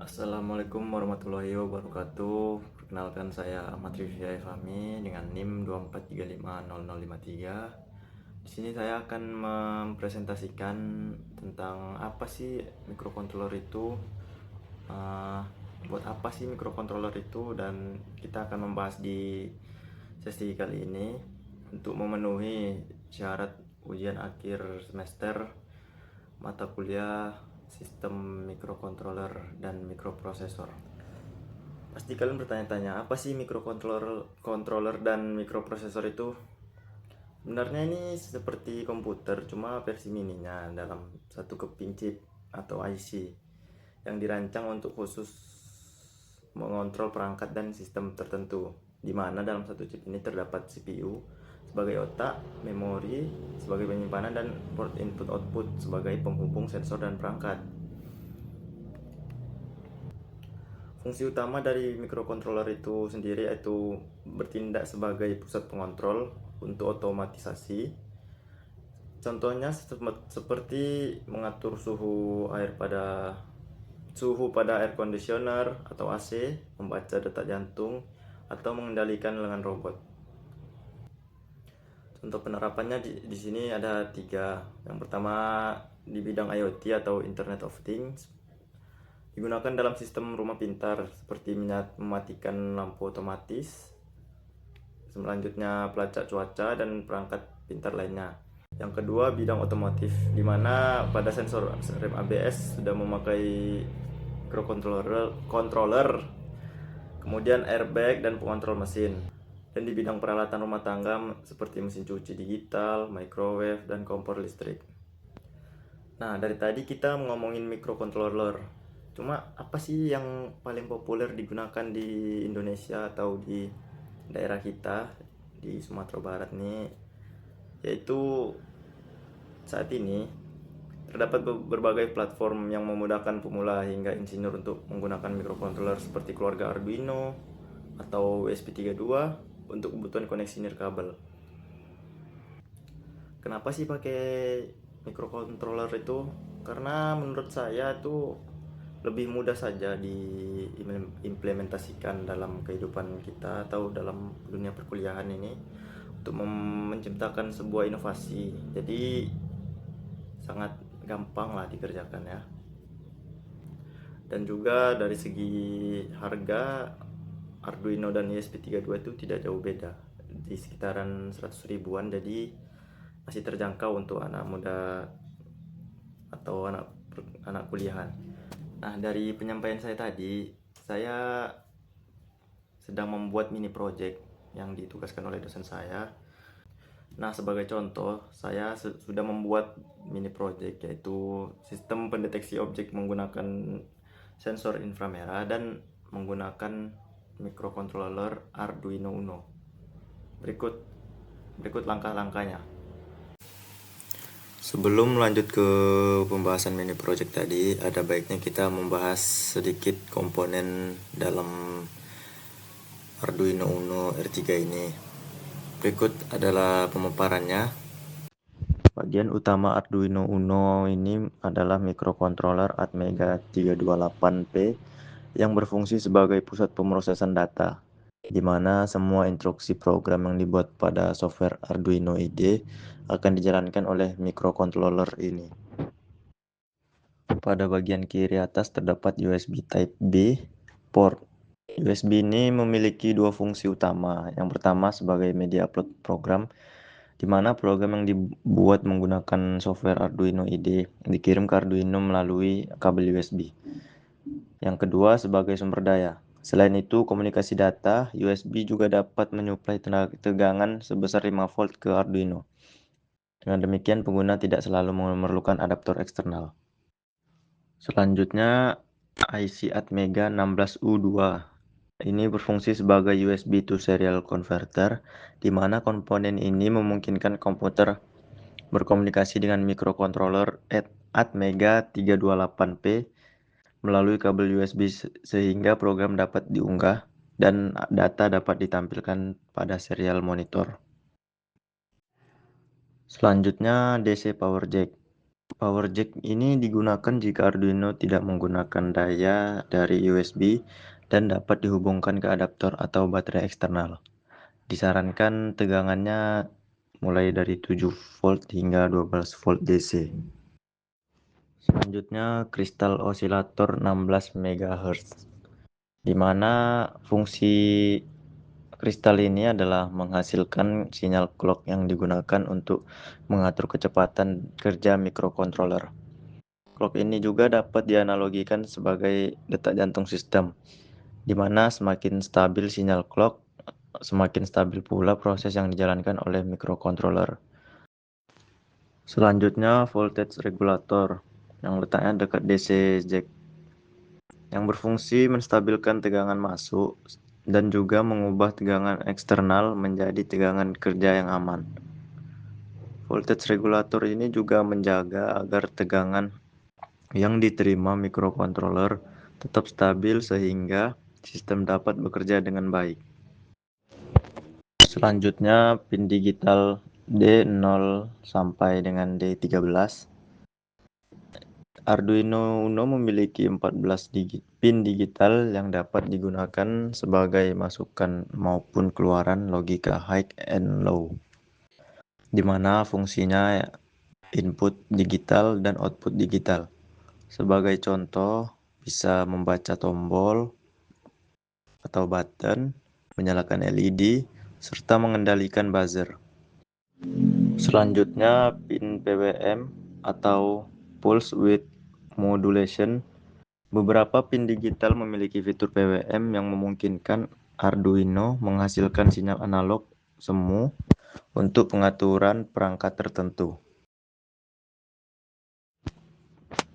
Assalamualaikum warahmatullahi wabarakatuh. Perkenalkan saya Ahmad Rifyai Fahmi dengan NIM 24350053. Di sini saya akan mempresentasikan tentang apa sih microcontroller itu, eh, buat apa sih microcontroller itu, dan kita akan membahas di sesi kali ini untuk memenuhi syarat ujian akhir semester mata kuliah sistem microcontroller dan microprosesor. Pasti kalian bertanya-tanya, apa sih microcontroller dan microprosesor itu? Sebenarnya ini seperti komputer, cuma versi mininya dalam satu keping chip atau IC yang dirancang untuk khusus mengontrol perangkat dan sistem tertentu, di mana dalam satu chip ini terdapat CPU sebagai otak, memori sebagai penyimpanan, dan port input-output sebagai penghubung sensor dan perangkat. Fungsi utama dari microcontroller itu sendiri yaitu bertindak sebagai pusat pengontrol untuk otomatisasi. Contohnya seperti mengatur suhu pada air conditioner atau AC, membaca detak jantung, atau mengendalikan lengan robot. Contoh penerapannya di sini ada tiga. Yang pertama di bidang IoT atau Internet of Things, digunakan dalam sistem rumah pintar seperti mematikan lampu otomatis. Selanjutnya pelacak cuaca dan perangkat pintar lainnya. Yang kedua bidang otomotif, di mana pada sensor rem ABS sudah memakai microcontroller, kemudian airbag dan pengontrol mesin. Dan di bidang peralatan rumah tangga seperti mesin cuci digital, microwave, dan kompor listrik. Nah, dari tadi kita ngomongin microcontroller. Cuma apa sih yang paling populer digunakan di Indonesia atau di daerah kita di Sumatera Barat nih? Yaitu saat ini terdapat berbagai platform yang memudahkan pemula hingga insinyur untuk menggunakan microcontroller seperti keluarga Arduino atau ESP32 untuk kebutuhan koneksi nirkabel. Kenapa sih pakai microcontroller itu? Karena menurut saya itu lebih mudah saja diimplementasikan dalam kehidupan kita atau dalam dunia perkuliahan ini untuk menciptakan sebuah inovasi. Jadi sangat gampang lah dikerjakan ya. Dan juga dari segi harga, Arduino dan ESP32 itu tidak jauh beda, di sekitaran 100 ribuan, jadi masih terjangkau untuk anak muda atau anak kuliahan. Nah, dari penyampaian saya tadi, saya sedang membuat mini project yang ditugaskan oleh dosen saya. Nah, sebagai contoh, saya sudah membuat mini project yaitu sistem pendeteksi objek menggunakan sensor inframerah dan menggunakan microcontroller Arduino Uno. Berikut langkah-langkahnya. Sebelum lanjut ke pembahasan mini project tadi, ada baiknya kita membahas sedikit komponen dalam Arduino Uno R3 ini. Berikut adalah pemaparannya. Bagian utama Arduino Uno ini adalah microcontroller Atmega 328P yang berfungsi sebagai pusat pemrosesan data, di mana semua instruksi program yang dibuat pada software Arduino IDE akan dijalankan oleh microcontroller ini. Pada bagian kiri atas terdapat USB Type B port. USB ini memiliki dua fungsi utama. Yang pertama sebagai media upload program, di mana program yang dibuat menggunakan software Arduino IDE dikirim ke Arduino melalui kabel USB. Yang kedua sebagai sumber daya. Selain itu, komunikasi data, USB juga dapat menyuplai tegangan sebesar 5 volt ke Arduino. Dengan demikian, pengguna tidak selalu memerlukan adaptor eksternal. Selanjutnya, IC Atmega 16U2. Ini berfungsi sebagai USB to serial converter, di mana komponen ini memungkinkan komputer berkomunikasi dengan microcontroller Atmega 328P melalui kabel USB sehingga program dapat diunggah dan data dapat ditampilkan pada serial monitor. Selanjutnya DC Power Jack. Power jack ini digunakan jika Arduino tidak menggunakan daya dari USB dan dapat dihubungkan ke adaptor atau baterai eksternal. Disarankan tegangannya mulai dari 7 volt hingga 12 volt DC. Selanjutnya kristal osilator 16 MHz, di mana fungsi kristal ini adalah menghasilkan sinyal clock yang digunakan untuk mengatur kecepatan kerja mikrokontroler. Clock ini juga dapat dianalogikan sebagai detak jantung sistem, di mana semakin stabil sinyal clock, semakin stabil pula proses yang dijalankan oleh mikrokontroler. Selanjutnya voltage regulator yang letaknya dekat DC jack, yang berfungsi menstabilkan tegangan masuk dan juga mengubah tegangan eksternal menjadi tegangan kerja yang aman. Voltage regulator ini juga menjaga agar tegangan yang diterima mikrokontroler tetap stabil sehingga sistem dapat bekerja dengan baik. Selanjutnya pin digital D0 sampai dengan D13. Arduino Uno memiliki 14 pin digital yang dapat digunakan sebagai masukan maupun keluaran logika high and low, di mana fungsinya input digital dan output digital. Sebagai contoh, bisa membaca tombol atau button, menyalakan LED, serta mengendalikan buzzer. Selanjutnya, pin PWM atau Pulse Width Modulation. Beberapa pin digital memiliki fitur PWM yang memungkinkan Arduino menghasilkan sinyal analog semu untuk pengaturan perangkat tertentu.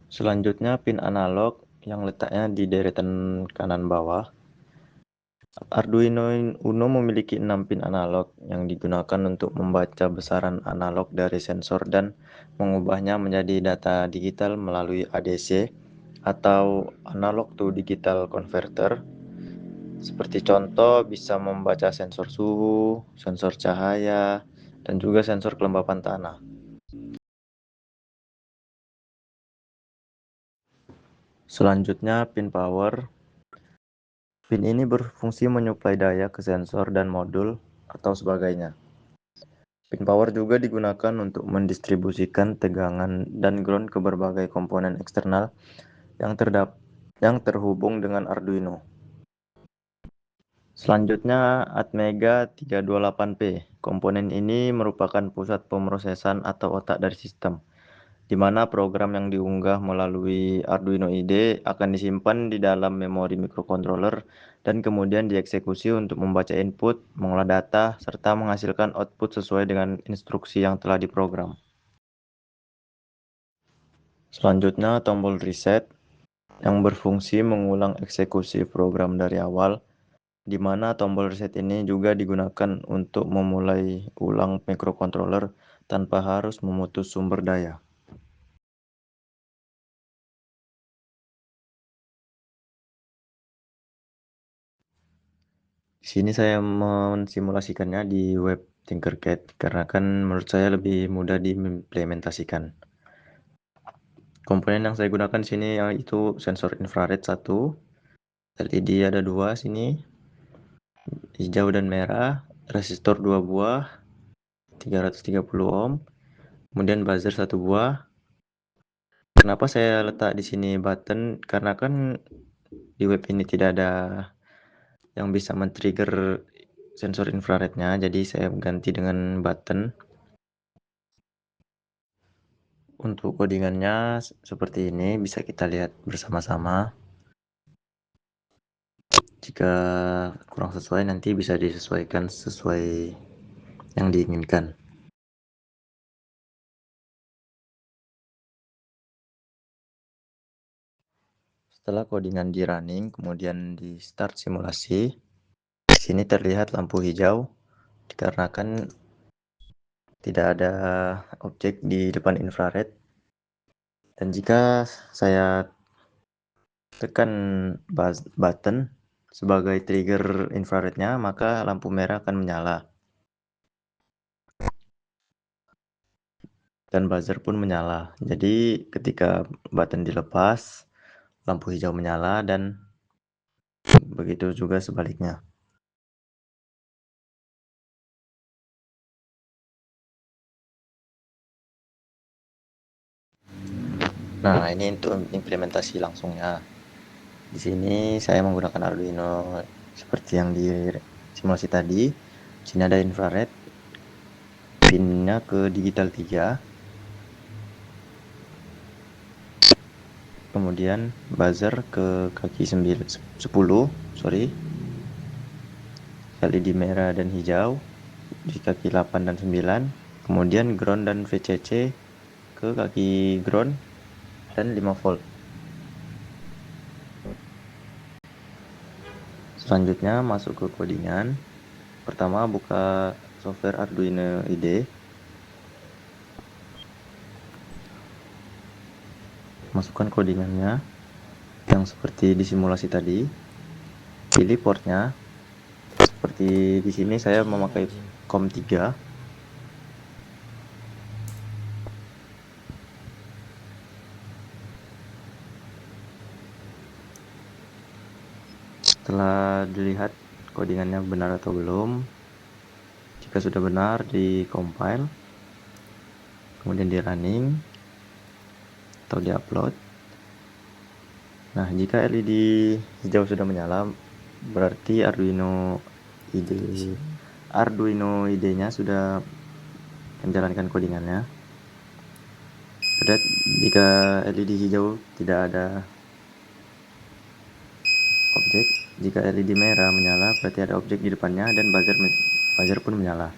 Selanjutnya, pin analog yang letaknya di deretan kanan bawah. Arduino Uno memiliki 6 pin analog yang digunakan untuk membaca besaran analog dari sensor dan mengubahnya menjadi data digital melalui ADC atau analog to digital converter. Seperti contoh, bisa membaca sensor suhu, sensor cahaya, dan juga sensor kelembapan tanah. Selanjutnya, pin power. Pin ini berfungsi menyuplai daya ke sensor dan modul atau sebagainya. Pin power juga digunakan untuk mendistribusikan tegangan dan ground ke berbagai komponen eksternal yang terhubung dengan Arduino. Selanjutnya, Atmega 328P. Komponen ini merupakan pusat pemrosesan atau otak dari sistem, di mana program yang diunggah melalui Arduino IDE akan disimpan di dalam memori mikrokontroler dan kemudian dieksekusi untuk membaca input, mengolah data, serta menghasilkan output sesuai dengan instruksi yang telah diprogram. Selanjutnya, tombol reset yang berfungsi mengulang eksekusi program dari awal, di mana tombol reset ini juga digunakan untuk memulai ulang mikrokontroler tanpa harus memutus sumber daya. Di sini saya mensimulasikannya di web Tinkercad karena kan menurut saya lebih mudah diimplementasikan. Komponen yang saya gunakan di sini yaitu sensor infrared 1, LED ada 2 sini, hijau dan merah, resistor 2 buah, 330 ohm, kemudian buzzer 1 buah. Kenapa saya letak di sini button? Karena kan di web ini tidak ada yang bisa men-trigger sensor infrarednya, jadi saya ganti dengan button. Untuk codingannya seperti ini, bisa kita lihat bersama-sama. Jika kurang sesuai, nanti bisa disesuaikan sesuai yang diinginkan. Setelah codingan di running, kemudian di start simulasi, di sini terlihat lampu hijau dikarenakan tidak ada objek di depan infrared. Dan jika saya tekan button sebagai trigger infrarednya, maka lampu merah akan menyala. dan buzzer pun menyala. Jadi ketika button dilepas, lampu hijau menyala dan begitu juga sebaliknya. Nah, ini untuk implementasi langsungnya. Di sini saya menggunakan Arduino seperti yang di simulasi tadi. Di sini ada infrared, pinnya ke digital 3, kemudian buzzer ke kaki 10, sorry, LED merah dan hijau di kaki 8 dan 9, kemudian ground dan VCC ke kaki ground dan 5 volt. Selanjutnya masuk ke codingan. Pertama buka software Arduino IDE. Masukkan codingannya yang seperti di simulasi tadi. Pilih portnya. Seperti di sini saya memakai COM3. Setelah dilihat codingannya benar atau belum, jika sudah benar di compile, kemudian di running atau di upload. Nah, jika LED hijau sudah menyala, berarti Arduino IDE-nya sudah menjalankan codingannya. Jika LED hijau tidak ada objek, jika LED merah menyala berarti ada objek di depannya dan buzzer pun menyala.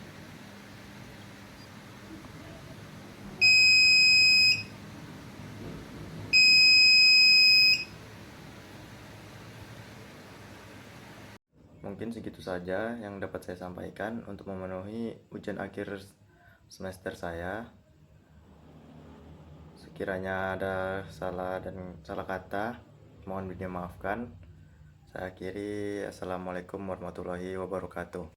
Mungkin segitu saja yang dapat saya sampaikan untuk memenuhi ujian akhir semester saya. Sekiranya ada salah kata, mohon dimaafkan. Saya akhiri. Assalamualaikum warahmatullahi wabarakatuh.